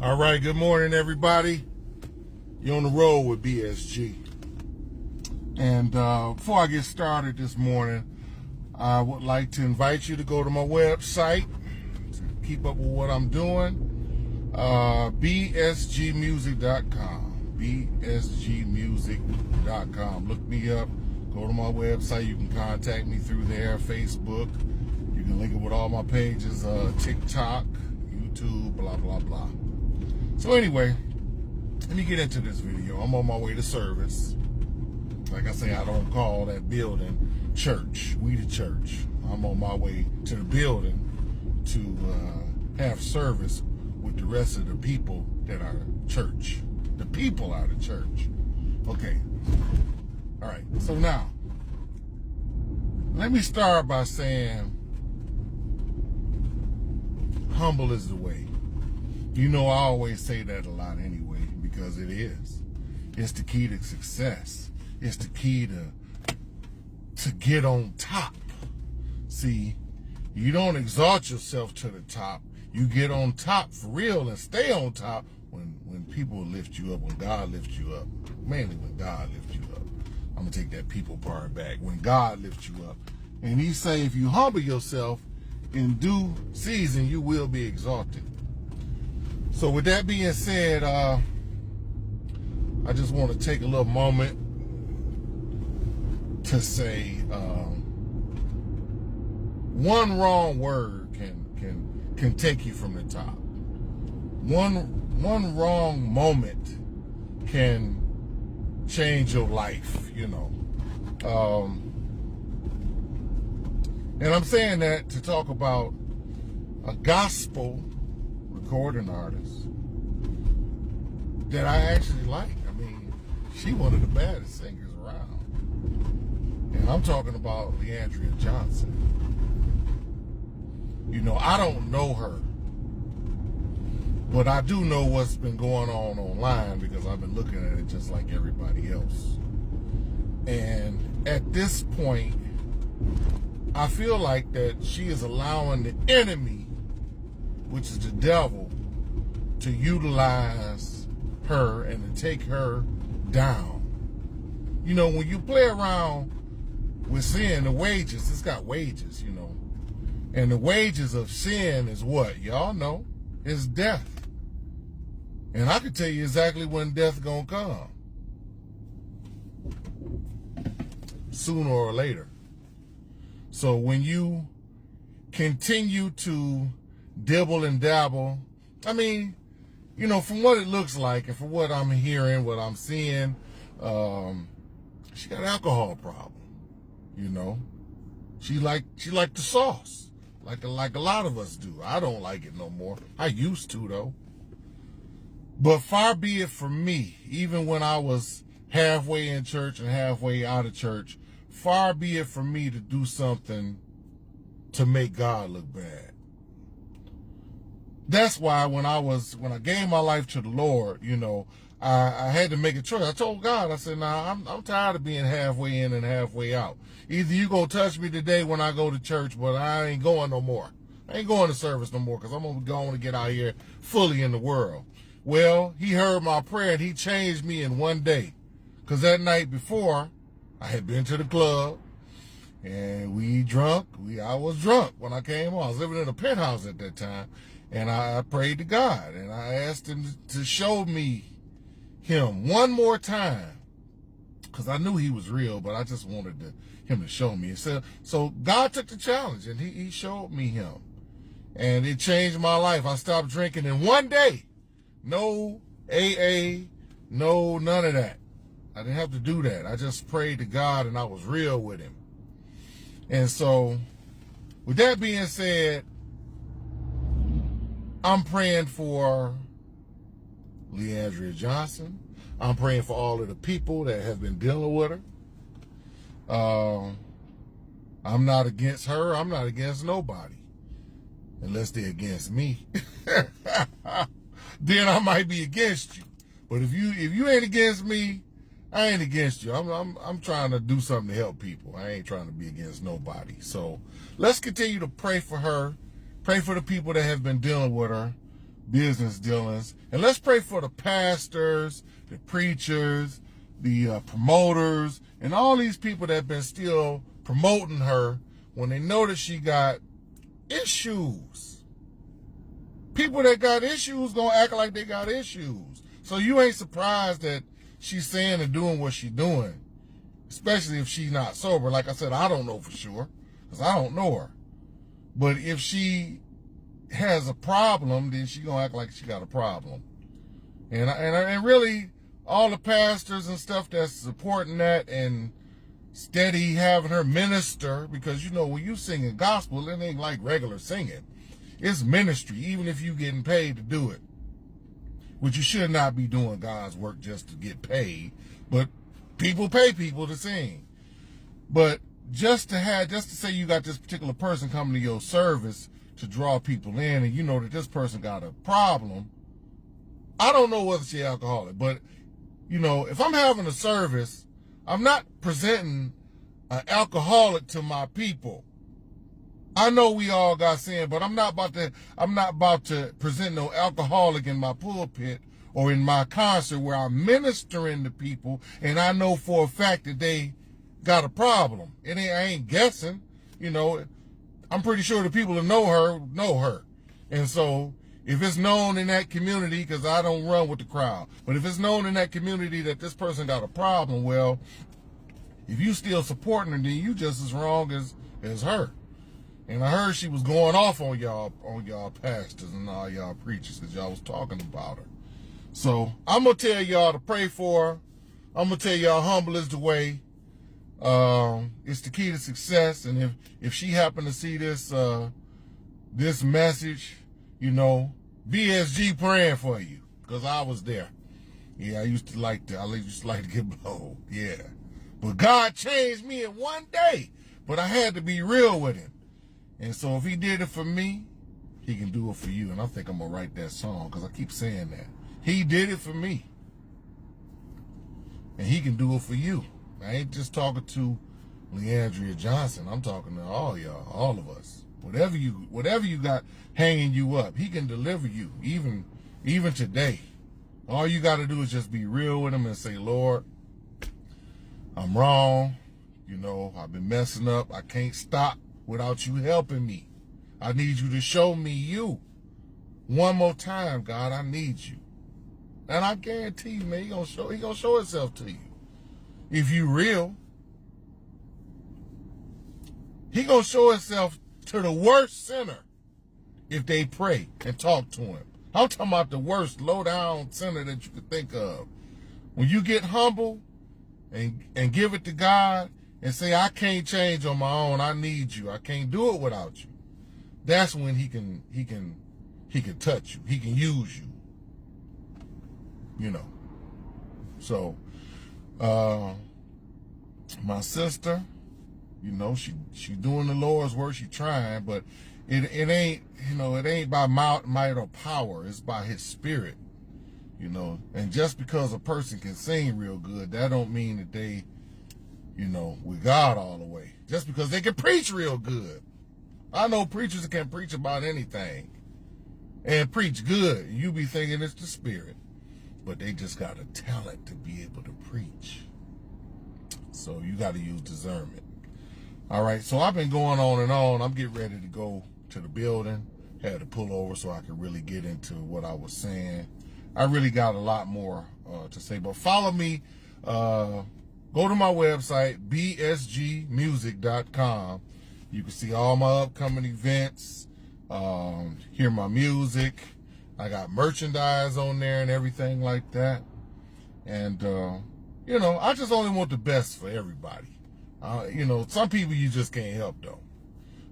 All right, good morning, everybody. You're on the road with BSG. And before I get started this morning, I would like to invite you to go to my website to keep up with what I'm doing. BSGmusic.com. BSGmusic.com. Look me up. Go to my website. You can contact me through there, Facebook. You can link it with all my pages, TikTok, YouTube, blah, blah, blah. So anyway, let me get into this video. I'm on my way to service. Like I say, I don't call that building church. We the church. I'm on my way to the building to have service with the rest of the people that are church. The people are the church. Okay. All right. So now, let me start by saying, humble is the way. You know, I always say that a lot anyway, because it is. It's the key to success. It's the key to get on top. See, you don't exalt yourself to the top. You get on top for real and stay on top when people lift you up, when God lifts you up. Mainly when God lifts you up. I'm going to take that people part back. When God lifts you up. And he say, if you humble yourself in due season, you will be exalted. So with that being said, I just want to take a little moment to say one wrong word can take you from the top. One wrong moment can change your life, you know. And I'm saying that to talk about a gospel recording artist that I actually like. I mean, she one of the baddest singers around. And I'm talking about Leandria Johnson. You know, I don't know her, but I do know what's been going on online because I've been looking at it just like everybody else. And at this point, I feel like that she is allowing the enemy, which is the devil, to utilize her and to take her down. You know, when you play around with sin, the wages, it's got wages, you know. And the wages of sin is what? Y'all know. It's death. And I can tell you exactly when death gonna come. Sooner or later. So when you continue to dibble and dabble, I mean, you know, from what it looks like and from what I'm hearing, what I'm seeing, she got an alcohol problem. You know, she like the sauce, like a lot of us do. I don't like it no more. I used to though. But far be it from me, even when I was halfway in church and halfway out of church, far be it from me to do something to make God look bad. That's why when I gave my life to the Lord, you know, I had to make a choice. I told God, I said, nah, I'm tired of being halfway in and halfway out. Either you gonna touch me today when I go to church, but I ain't going no more. I ain't going to service no more because I'm going to get out here fully in the world. Well, he heard my prayer and he changed me in one day. Because that night before, I had been to the club and I was drunk when I came on. I was living in a penthouse at that time. And I prayed to God and I asked him to show me him one more time. Because I knew he was real, but I just wanted him to show me. So God took the challenge and he showed me him. And it changed my life. I stopped drinking in one day. No AA, no none of that. I didn't have to do that. I just prayed to God and I was real with him. And so, with that being said, I'm praying for Leandria Johnson. I'm praying for all of the people that have been dealing with her. I'm not against her. I'm not against nobody. Unless they're against me. Then I might be against you. But if you ain't against me, I ain't against you. I'm trying to do something to help people. I ain't trying to be against nobody. So let's continue to pray for her. Pray for the people that have been dealing with her. business dealings. And let's pray for the pastors, the preachers, the promoters, and all these people that have been still promoting her when they know that she got issues. People that got issues gonna act like they got issues. So you ain't surprised that she's saying and doing what she's doing, especially if she's not sober. Like I said, I don't know for sure because I don't know her. But if she has a problem, then she gonna act like she got a problem. And really, all the pastors and stuff that's supporting that and steady having her minister, because you know when you singing gospel, it ain't like regular singing. It's ministry, even if you getting paid to do it. Which you should not be doing God's work just to get paid. But people pay people to sing. But just to say you got this particular person coming to your service to draw people in, and you know that this person got a problem. I don't know whether she's alcoholic, but you know, if I'm having a service, I'm not presenting an alcoholic to my people. I know we all got sin, but I'm not about to present no alcoholic in my pulpit or in my concert where I'm ministering to people and I know for a fact that they got a problem. I ain't guessing, you know. I'm pretty sure the people that know her. And so if it's known in that community, because I don't run with the crowd, but if it's known in that community that this person got a problem, well, if you still supporting her, then you just as wrong as her. And I heard she was going off on y'all pastors and all y'all preachers because y'all was talking about her. So I'm going to tell y'all to pray for her. I'm going to tell y'all humble is the way. It's the key to success. And if she happened to see this message, you know, BSG praying for you because I was there. Yeah, I used to like to get blown. Yeah. But God changed me in one day. But I had to be real with him. And so if he did it for me, he can do it for you. And I think I'm going to write that song because I keep saying that. He did it for me. And he can do it for you. I ain't just talking to Leandria Johnson. I'm talking to all y'all, all of us. Whatever you got hanging you up, he can deliver you, even today. All you got to do is just be real with him and say, Lord, I'm wrong. You know, I've been messing up. I can't stop without you helping me. I need you to show me you. One more time, God, I need you. And I guarantee you, man, he gonna show himself to you. If you real, he gonna show himself to the worst sinner if they pray and talk to him. I'm talking about the worst low-down sinner that you could think of. When you get humble and give it to God and say, I can't change on my own, I need you, I can't do it without you. That's when he can touch you. He can use you. You know. So my sister, you know, she doing the Lord's work, she trying, but it ain't, you know, it ain't by might or power, it's by his spirit. You know, and just because a person can sing real good, that don't mean that they, you know, with God all the way. Just because they can preach real good. I know preachers that can preach about anything and preach good. You be thinking it's the spirit, but they just got a talent to be able to preach. So you got to use discernment. All right, so I've been going on and on. I'm getting ready to go to the building. Had to pull over so I could really get into what I was saying. I really got a lot more to say, but follow me. Go to my website, bsgmusic.com. You can see all my upcoming events, hear my music. I got merchandise on there and everything like that. And, you know, I just only want the best for everybody. You know, some people you just can't help, though.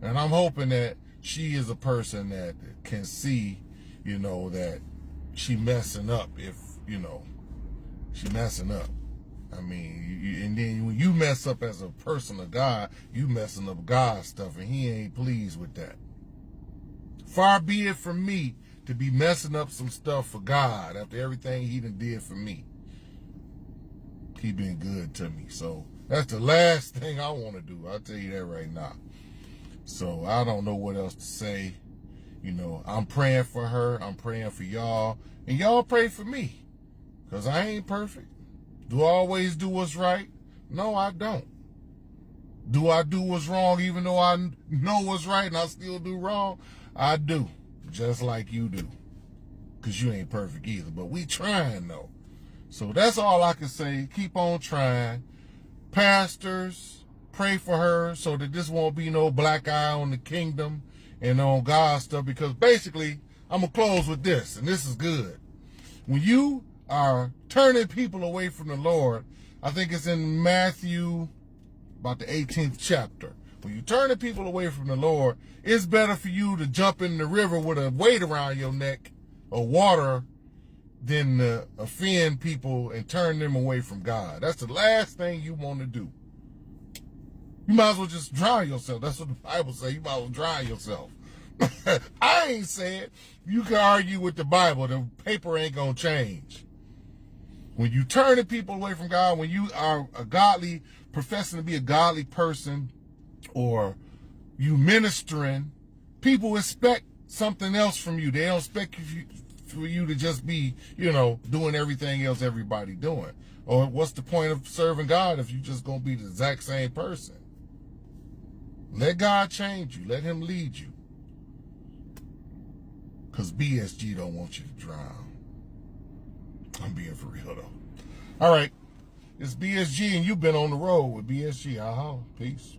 And I'm hoping that she is a person that can see, you know, that she messing up if, you know, she messing up. I mean, and then when you mess up as a person of God, you messing up God's stuff, and he ain't pleased with that. Far be it from me to be messing up some stuff for God after everything he done did for me. He been good to me. So that's the last thing I want to do. I'll tell you that right now. So I don't know what else to say. You know, I'm praying for her. I'm praying for y'all. And y'all pray for me. Because I ain't perfect. Do I always do what's right? No, I don't. Do I do what's wrong even though I know what's right and I still do wrong? I do. Just like you do. Because you ain't perfect either. But we trying though. So that's all I can say. Keep on trying. Pastors, pray for her so that this won't be no black eye on the kingdom and on God's stuff. Because basically, I'm going to close with this. And this is good. When you are turning people away from the Lord, I think it's in Matthew, about the 18th chapter. When you're turning people away from the Lord, it's better for you to jump in the river with a weight around your neck or water than to offend people and turn them away from God. That's the last thing you want to do. You might as well just drown yourself. That's what the Bible says. You might as well drown yourself. I ain't saying you can argue with the Bible. The paper ain't going to change. When you turning people away from God, when you are a godly, professing to be a godly person, or you ministering, people expect something else from you. They don't expect for you to just be, doing everything else everybody doing. Or what's the point of serving God if you just going to be the exact same person? Let God change you. Let him lead you. Because BSG don't want you to drown. I'm being for real, though. All right. It's BSG, and you've been on the road with BSG. Peace.